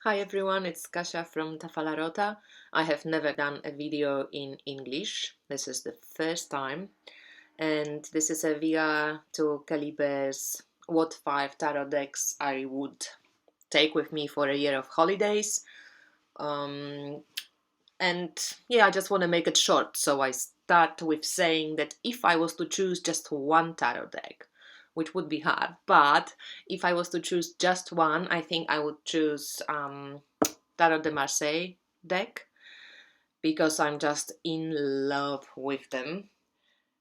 Hi everyone, it's Kasia from Tafalarota. I have never done a video in English. This is the first time. And this is a via to Caliber's what 5 tarot decks I would take with me for a year of holidays. Um, and yeah, I just want to make it short. So I start with saying that if I was to choose just one tarot deck, which would be hard, but if I was to choose just one, I think I would choose Tarot de Marseille deck because I'm just in love with them.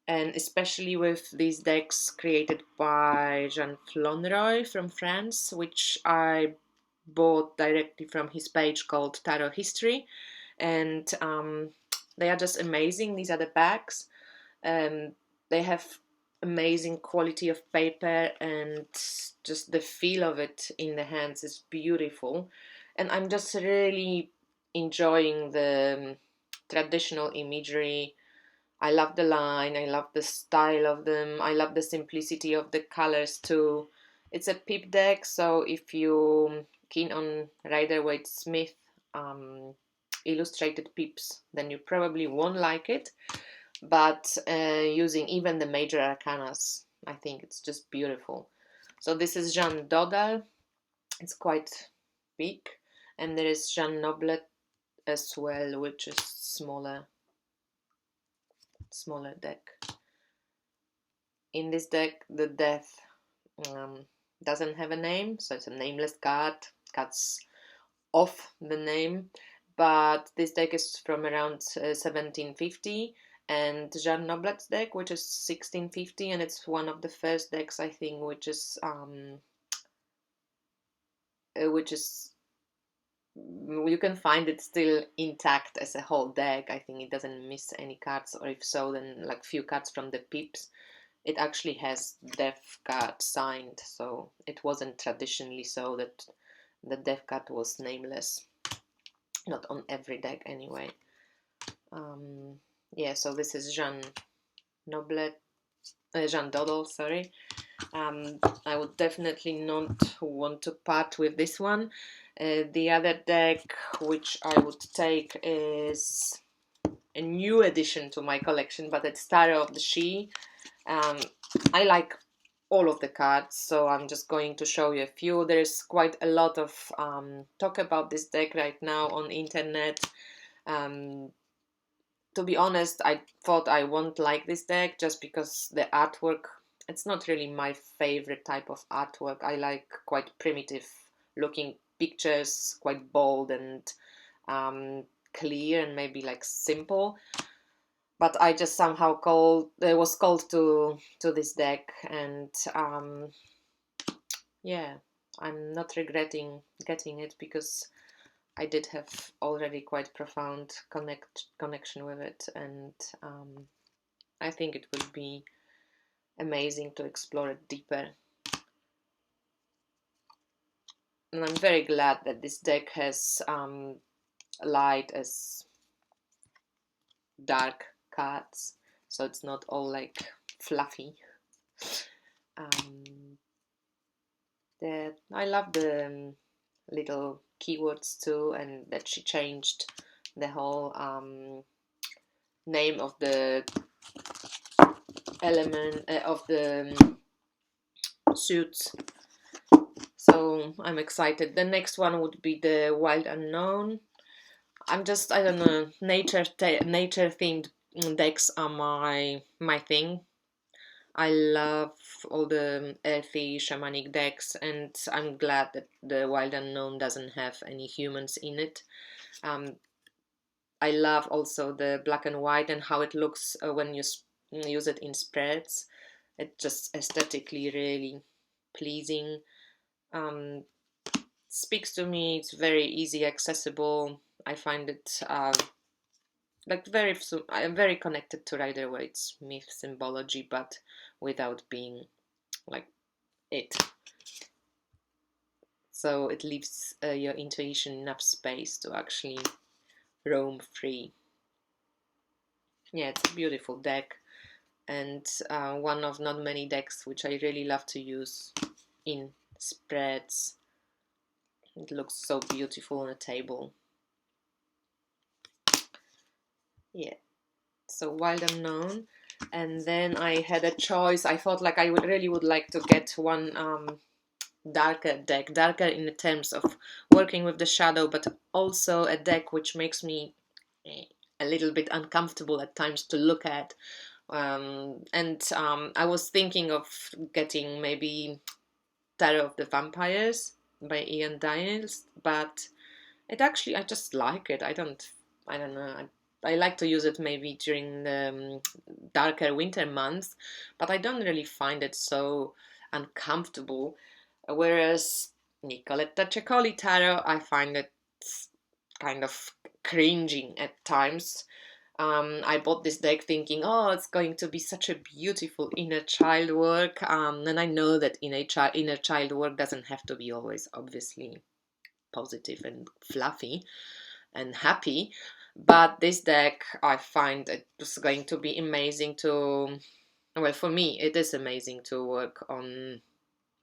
And especially with these decks created by Jean Floneroy from France, which I bought directly from his page called Tarot History. And they are just amazing. These are the packs. Um, they have amazing quality of paper, and just the feel of it in the hands is beautiful. And I'm just really enjoying the traditional imagery. I love the line, I love the style of them, I love the simplicity of the colors too. It's a pip deck, so if you keen on Rider-Waite Smith illustrated pips, then you probably won't like it. But using even the major arcanas, I think it's just beautiful. So this is Jean Dodal. It's quite big, and there is Jean Noblet as well, which is smaller deck. In this deck, the death um, doesn't have a name, so it's a nameless card. Cuts off the name, but this deck is from around 1750, and Jean Noblet's deck, which is 1650, and it's one of the first decks I think which is you can find it still intact as a whole deck. I think it doesn't miss any cards, or if so, then like few cards from the pips. It actually has death card signed, so it wasn't traditionally so that the death card was nameless. Not on every deck anyway. Yeah, so this is Jean Noblet, Jean Dodal, sorry. I would definitely not want to part with this one. The other deck which I would take is a new addition to my collection, but it's Tarot of the She. I like all of the cards, so I'm just going to show you a few. There's quite a lot of talk about this deck right now on internet. Um, to be honest, I thought I won't like this deck just because the artwork, it's not really my favorite type of artwork. I like quite primitive looking pictures, quite bold and clear and maybe like simple. But I just somehow was called to this deck, and yeah, I'm not regretting getting it because I did have already quite profound connection with it, and I think it would be amazing to explore it deeper. And I'm very glad that this deck has light as dark cards, so it's not all like fluffy. I love the little keywords too, and that she changed the whole name of the element of the suits. So I'm excited. The next one would be the Wild Unknown. I don't know, nature themed decks are my thing. I love all the earthy shamanic decks, and I'm glad that the Wild Unknown doesn't have any humans in it. I love also the black and white and how it looks when you use it in spreads. It's just aesthetically really pleasing. Um, Speaks to me. It's very easy accessible. I find it like I'm very connected to Rider-Waite's myth symbology, but without being like it. So it leaves your intuition enough space to actually roam free. Yeah, it's a beautiful deck, and one of not many decks which I really love to use in spreads. It looks so beautiful on a table. Yeah, so Wild Unknown. And then I had a choice. I thought like I really would like to get one darker deck, darker in the terms of working with the shadow, but also a deck which makes me a little bit uncomfortable at times to look at. I was thinking of getting maybe Tarot of the Vampires by Ian Daniels, but it actually, I just like it. I don't know. I like to use it maybe during the darker winter months, but I don't really find it so uncomfortable. Whereas Nicoletta Ceccoli tarot, I find it kind of cringing at times. I bought this deck thinking, oh, it's going to be such a beautiful inner child work. And I know that inner child work doesn't have to be always obviously positive and fluffy and happy. But this deck, I find it was going to be amazing to, well, for me, it is amazing to work on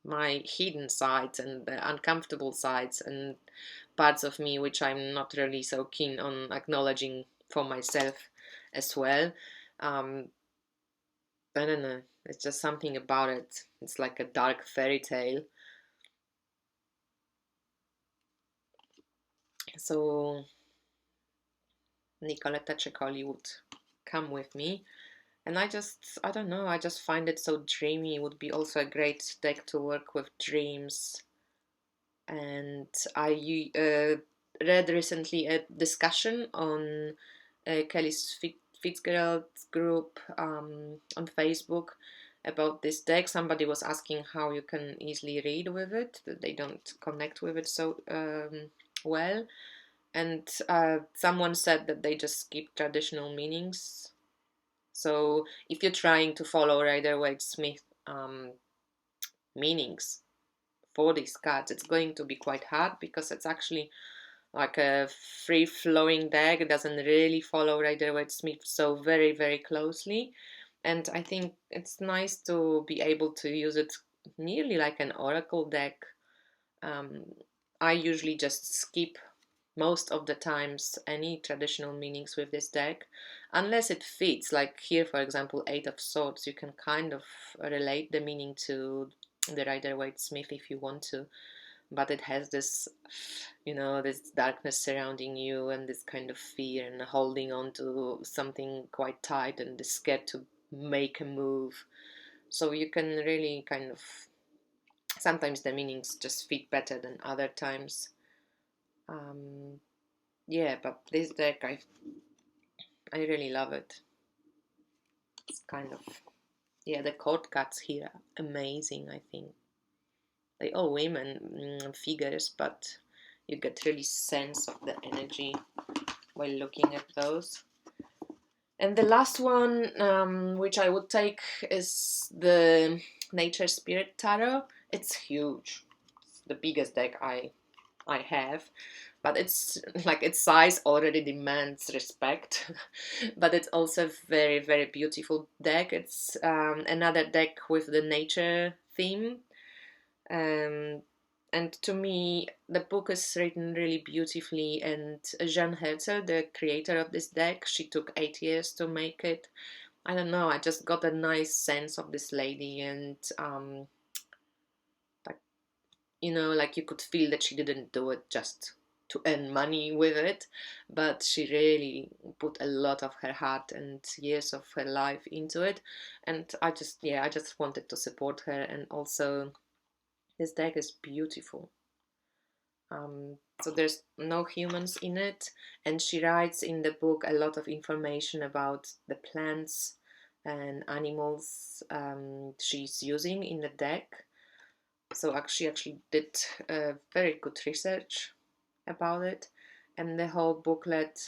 my hidden sides and the uncomfortable sides and parts of me which I'm not really so keen on acknowledging for myself as well. Um, I don't know. It's just something about it. It's like a dark fairy tale. So Nicoletta Ceccoli would come with me. And I don't know, I just find it so dreamy. It would be also a great deck to work with dreams. And I read recently a discussion on Kelly's Fitzgerald group on Facebook about this deck. Somebody was asking how you can easily read with it, that they don't connect with it so well. And someone said that they just skip traditional meanings. So if you're trying to follow Rider-Waite-Smith meanings for these cards, it's going to be quite hard because it's actually like a free-flowing deck. It doesn't really follow Rider-Waite-Smith so very, very closely. And I think it's nice to be able to use it nearly like an oracle deck. I usually just skip most of the times any traditional meanings with this deck, unless it fits. Like here, for example, Eight of Swords, you can kind of relate the meaning to the Rider-Waite-Smith if you want to, but it has this, this darkness surrounding you and this kind of fear and holding on to something quite tight and scared to make a move. So you can really kind of, sometimes the meanings just fit better than other times. Yeah, but this deck, I really love it. It's kind of, yeah, the chord cuts here are amazing, I think. They all women figures, but you get really sense of the energy while looking at those. And the last one, which I would take, is the Nature Spirit Tarot. It's huge. It's the biggest deck I have, but it's like its size already demands respect. But it's also very, very beautiful deck. It's another deck with the nature theme. And to me, the book is written really beautifully. And Jeanne Herzl, the creator of this deck, she took 8 years to make it. I don't know, I just got a nice sense of this lady, and like you could feel that she didn't do it just to earn money with it, but she really put a lot of her heart and years of her life into it. And I just wanted to support her. And also, this deck is beautiful. So there's no humans in it, and she writes in the book a lot of information about the plants and animals she's using in the deck. So she actually did very good research about it, and the whole booklet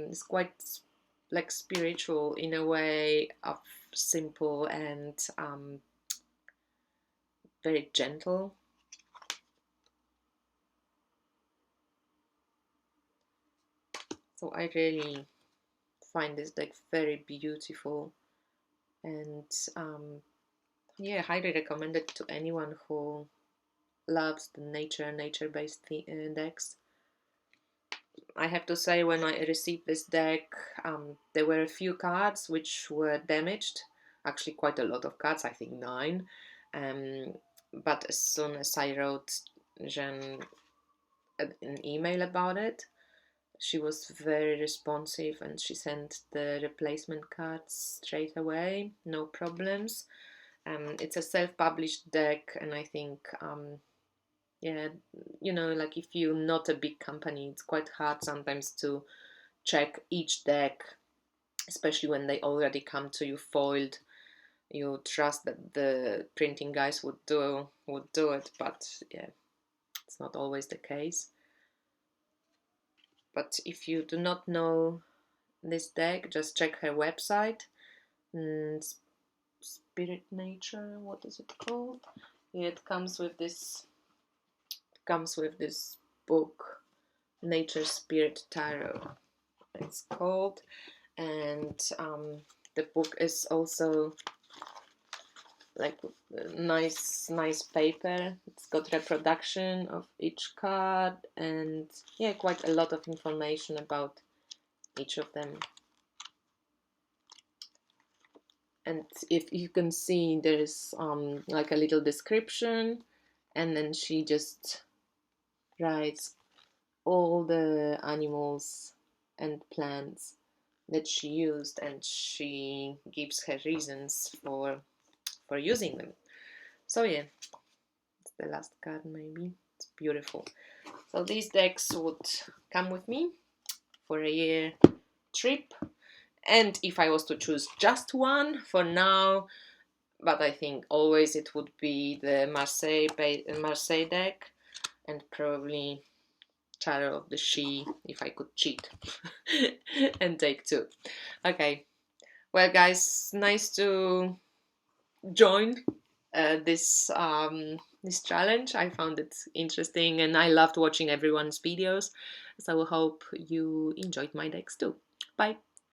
is quite like spiritual in a way, of simple and very gentle. So I really find this deck very beautiful, and yeah, highly recommend it to anyone who loves the nature-based decks. I have to say, when I received this deck, there were a few cards which were damaged. Actually, quite a lot of cards, I think 9. But as soon as I wrote Jen an email about it, she was very responsive and she sent the replacement cards straight away, no problems. It's a self-published deck, and I think yeah, you know, like if you're not a big company, it's quite hard sometimes to check each deck, especially when they already come to you foiled. You trust that the printing guys would do it, but yeah, it's not always the case. But if you do not know this deck, just check her website. Spirit Nature, what is it called? Yeah, it comes with this book, Nature Spirit Tarot, it's called. And the book is also like nice paper. It's got reproduction of each card, and yeah, quite a lot of information about each of them. And if you can see, there's like a little description, and then she just writes all the animals and plants that she used, and she gives her reasons for using them. So yeah, it's the last card maybe. It's beautiful. So these decks would come with me for a year trip, and if I was to choose just one for now, but I think always it would be the Marseille deck, and probably Shadow of the She if I could cheat and take 2. Okay, well guys, nice to join this challenge. I found it interesting and I loved watching everyone's videos, so I hope you enjoyed my decks too. Bye.